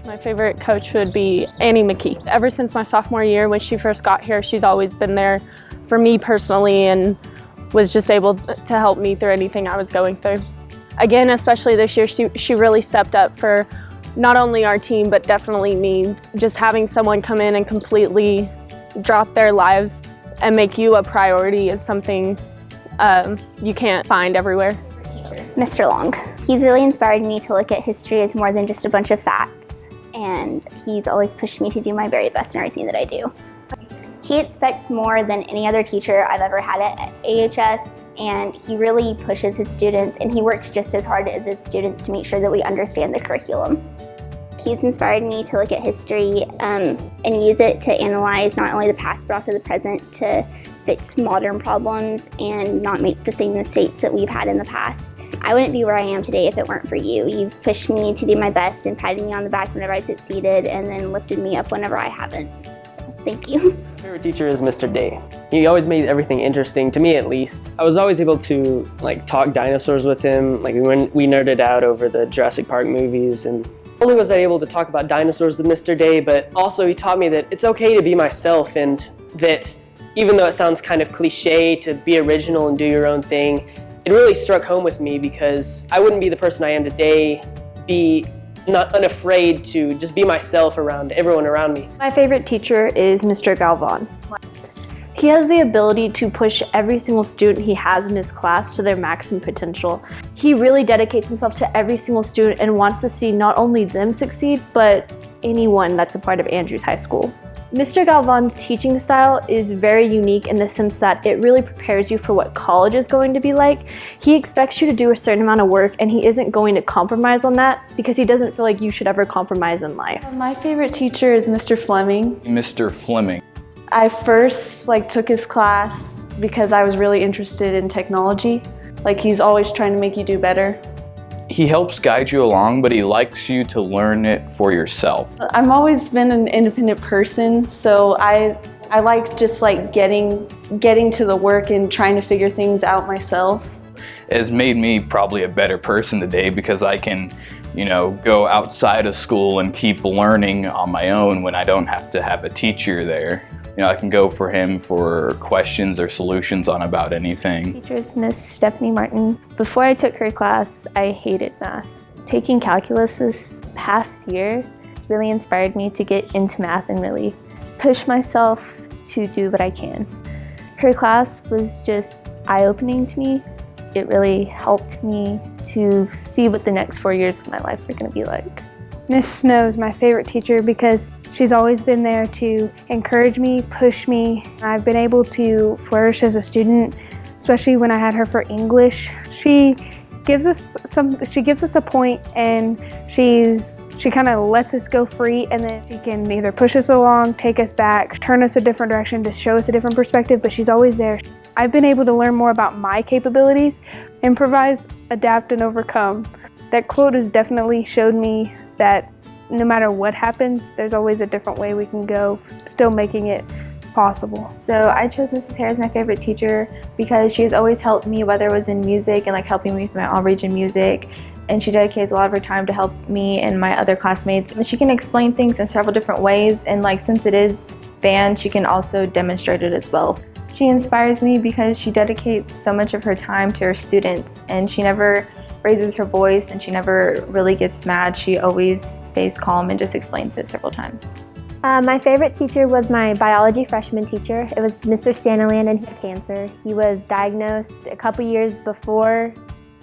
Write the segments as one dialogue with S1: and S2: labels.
S1: My favorite coach would be Annie McKee. Ever since my sophomore year when she first got here, she's always been there for me personally and was just able to help me through anything I was going through. Again, especially this year, she really stepped up for not only our team, but definitely me. Just having someone come in and completely drop their lives and make you a priority is something you can't find everywhere.
S2: Mr. Long. He's really inspired me to look at history as more than just a bunch of facts, and he's always pushed me to do my very best in everything that I do. He expects more than any other teacher I've ever had at AHS, and he really pushes his students, and he works just as hard as his students to make sure that we understand the curriculum. He's inspired me to look at history and use it to analyze not only the past but also the present to fix modern problems and not make the same mistakes that we've had in the past. I wouldn't be where I am today if it weren't for you. You've pushed me to do my best and patted me on the back whenever I succeeded and then lifted me up whenever I haven't. So, thank you.
S3: My favorite teacher is Mr. Day. He always made everything interesting, to me at least. I was always able to talk dinosaurs with him. When we nerded out over the Jurassic Park movies, and not only was I able to talk about dinosaurs with Mr. Day, but also he taught me that it's okay to be myself, and that even though it sounds kind of cliche to be original and do your own thing, it really struck home with me because I wouldn't be the person I am today, be not unafraid to just be myself around everyone around me.
S4: My favorite teacher is Mr. Galvan. He has the ability to push every single student he has in his class to their maximum potential. He really dedicates himself to every single student and wants to see not only them succeed, but anyone that's a part of Andrews High School. Mr. Galvan's teaching style is very unique in the sense that it really prepares you for what college is going to be like. He expects you to do a certain amount of work and he isn't going to compromise on that because he doesn't feel like you should ever compromise in life.
S5: My favorite teacher is Mr. Fleming.
S6: Mr. Fleming.
S5: I first took his class because I was really interested in technology. He's always trying to make you do better.
S6: He helps guide you along, but he likes you to learn it for yourself.
S5: I've always been an independent person, so I like just getting to the work and trying to figure things out myself.
S6: It's made me probably a better person today because I can, go outside of school and keep learning on my own when I don't have to have a teacher there. I can go for him for questions or solutions on about anything.
S2: Teacher is Miss Stephanie Martin. Before I took her class, I hated math. Taking calculus this past year has really inspired me to get into math and really push myself to do what I can. Her class was just eye-opening to me. It really helped me to see what the next 4 years of my life are going to be like.
S7: Miss Snow is my favorite teacher because she's always been there to encourage me, push me. I've been able to flourish as a student, especially when I had her for English. She gives us a point and she kind of lets us go free, and then she can either push us along, take us back, turn us a different direction to show us a different perspective, but she's always there. I've been able to learn more about my capabilities, improvise, adapt, and overcome. That quote has definitely showed me that no matter what happens, there's always a different way we can go, still making it possible.
S8: So I chose Mrs. Herrera as my favorite teacher because she has always helped me, whether it was in music and helping me with my all-region music, and she dedicates a lot of her time to help me and my other classmates. And she can explain things in several different ways, and since it is band, she can also demonstrate it as well. She inspires me because she dedicates so much of her time to her students, and she never raises her voice and she never really gets mad. She always stays calm and just explains it several times.
S2: My favorite teacher was my biology freshman teacher. It was Mr. Staniland, and he had cancer. He was diagnosed a couple years before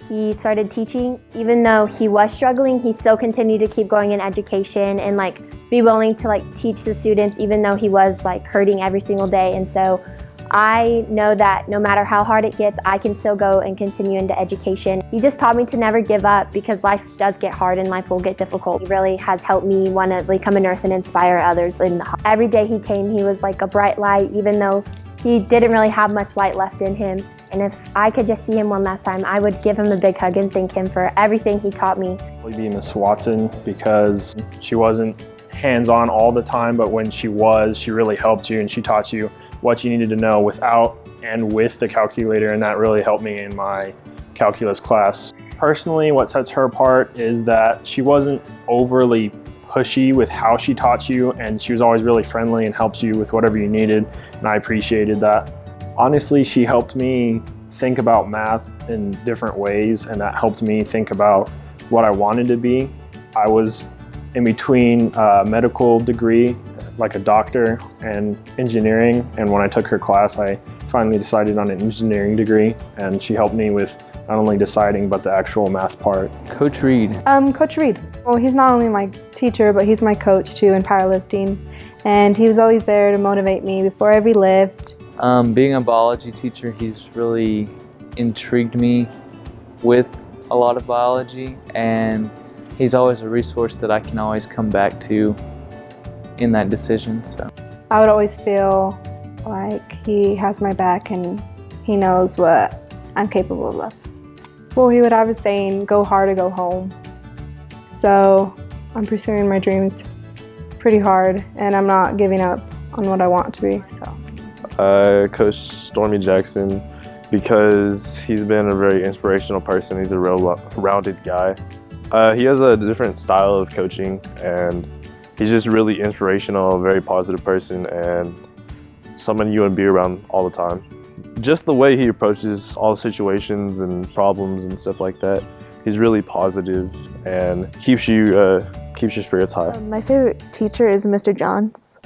S2: he started teaching. Even though he was struggling, he still continued to keep going in education and be willing to teach the students even though he was hurting every single day. And so I know that no matter how hard it gets, I can still go and continue into education. He just taught me to never give up because life does get hard and life will get difficult. He really has helped me want to become a nurse and inspire others. And every day he came, he was like a bright light, even though he didn't really have much light left in him. And if I could just see him one last time, I would give him a big hug and thank him for everything he taught me.
S9: Probably be Miss Watson because she wasn't hands-on all the time, but when she was, she really helped you and she taught you what you needed to know without and with the calculator, and that really helped me in my calculus class. Personally, what sets her apart is that she wasn't overly pushy with how she taught you, and she was always really friendly and helps you with whatever you needed, and I appreciated that. Honestly, she helped me think about math in different ways, and that helped me think about what I wanted to be. I was in between a medical degree, like a doctor, and engineering, and when I took her class, I finally decided on an engineering degree, and she helped me with not only deciding, but the actual math part.
S10: Coach Reed.
S7: Coach Reed. Well, he's not only my teacher, but he's my coach too in powerlifting. And he was always there to motivate me before every lift.
S10: Being a biology teacher, he's really intrigued me with a lot of biology, and he's always a resource that I can always come back to in that decision. So
S7: I would always feel like he has my back and he knows what I'm capable of. Well, he would have a saying, go hard or go home. So I'm pursuing my dreams pretty hard, and I'm not giving up on what I want to be.
S11: Coach Stormy Jaxon, because he's been a very inspirational person. He's a rounded guy. He has a different style of coaching, and he's just really inspirational, a very positive person, and someone you want to be around all the time. Just the way he approaches all situations and problems and stuff like that, he's really positive and keeps your spirits high.
S12: My favorite teacher is Mr. Johns.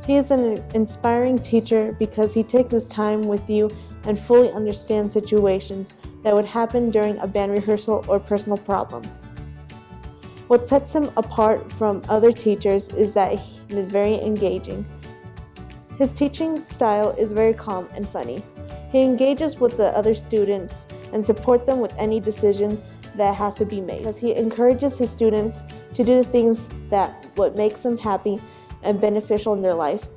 S12: He is an inspiring teacher because he takes his time with you and fully understands situations that would happen during a band rehearsal or personal problem. What sets him apart from other teachers is that he is very engaging. His teaching style is very calm and funny. He engages with the other students and supports them with any decision that has to be made. He encourages his students to do the things that what makes them happy and beneficial in their life.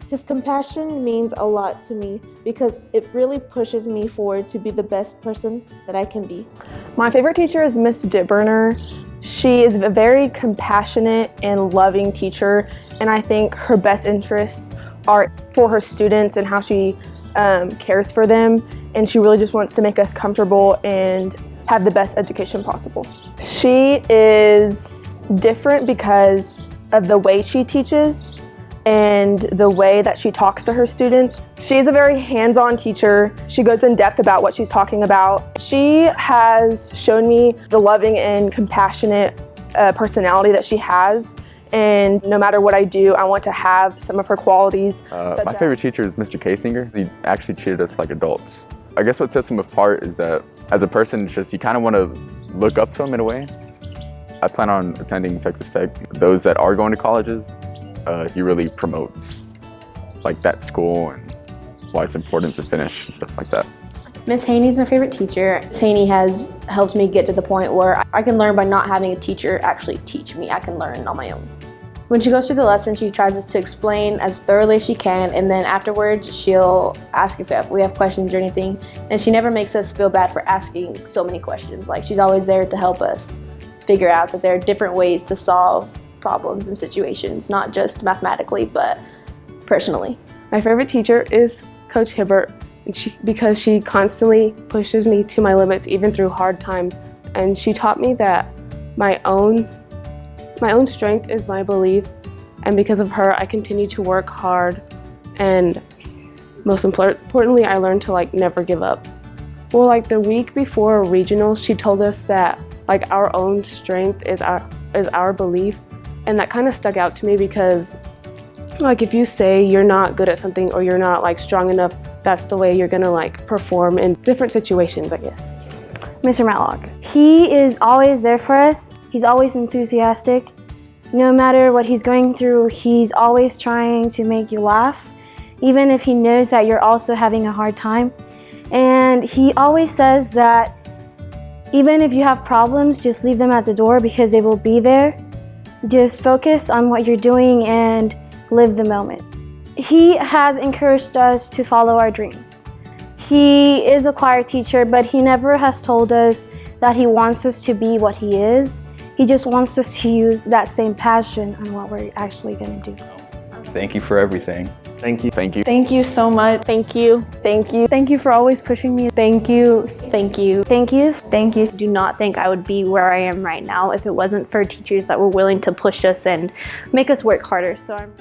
S12: His compassion means a lot to me because it really pushes me forward to be the best person that I can be.
S1: My favorite teacher is Miss Dittherner. She is a very compassionate and loving teacher, and I think her best interests are for her students and how she cares for them, and she really just wants to make us comfortable and have the best education possible. She is different because of the way she teaches and the way that she talks to her students. She's a very hands-on teacher. She goes in depth about what she's talking about. She has shown me the loving and compassionate personality that she has, and no matter what I do, I want to have some of her qualities.
S13: My favorite teacher is Mr. Kasinger. He actually treated us like adults. I guess what sets him apart is that as a person, it's just you kind of want to look up to him in a way. I plan on attending Texas Tech. Those that are going to colleges, he really promotes like that school and why it's important to finish and stuff like that.
S4: Miss Haney's my favorite teacher. Miss Haney has helped me get to the point where I can learn by not having a teacher actually teach me. I can learn on my own. When she goes through the lesson, she tries to explain as thoroughly as she can, and then afterwards she'll ask if we have questions or anything, and she never makes us feel bad for asking so many questions. Like, she's always there to help us figure out that there are different ways to solve problems and situations, not just mathematically, but personally.
S1: My favorite teacher is Coach Hibbert, because she constantly pushes me to my limits, even through hard times. And she taught me that my own strength is my belief, and because of her, I continue to work hard, and most importantly, I learned to never give up. Well, the week before regional, she told us that our own strength is our belief, and that kind of stuck out to me because if you say you're not good at something or you're not strong enough, that's the way you're gonna perform in different situations, I guess.
S2: Mr. Matlock. He is always there for us. He's always enthusiastic. No matter what he's going through, he's always trying to make you laugh, even if he knows that you're also having a hard time. And he always says that even if you have problems, just leave them at the door because they will be there. Just focus on what you're doing and live the moment. He has encouraged us to follow our dreams. He is a choir teacher, but he never has told us that he wants us to be what he is. He just wants us to use that same passion on what we're actually going to do.
S6: Thank you for everything.
S9: Thank you.
S13: Thank you.
S5: Thank you so much.
S1: Thank you.
S7: Thank you. Thank you for always pushing me.
S4: Thank you.
S2: Thank you.
S8: Thank you. Thank you.
S4: I do not think I would be where I am right now if it wasn't for teachers that were willing to push us and make us work harder. So I'm